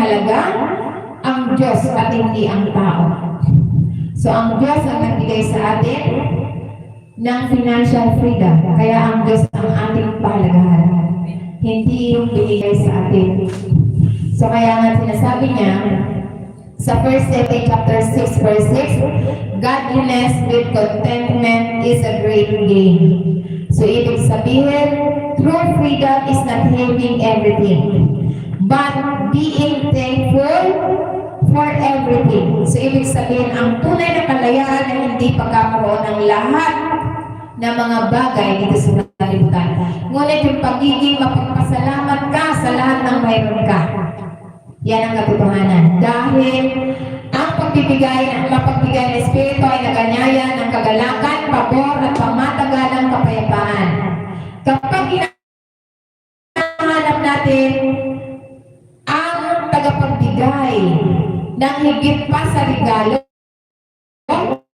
mahalaga? Ang Diyos at hindi ang tao. So ang Diyos ang nagbigay sa atin ng financial freedom. Kaya ang Diyos ang ating pahalagahan. Hindi yung binigay sa atin. So kaya nga sinasabi niya sa 1 Timothy chapter 6 verse 6, godliness with contentment is a great gain. So ibig sabihin, true freedom is not having everything, but being thankful for everything. So ibig sabihin, ang tunay na kalayaan ay hindi pagkakaroon ng lahat ng mga bagay dito sa kalibutan. Ngunit yung pagiging mapagpasalamat ka sa lahat ng mayroon ka. Yan ang katotohanan. Dahil ang mapagbigay ng Espiritu ay naganyaya ng kagalakan, pabor at pamatagalang kapayapaan. Kapag hinahanap natin ang tagapagbigay ng higit pa sa regalo,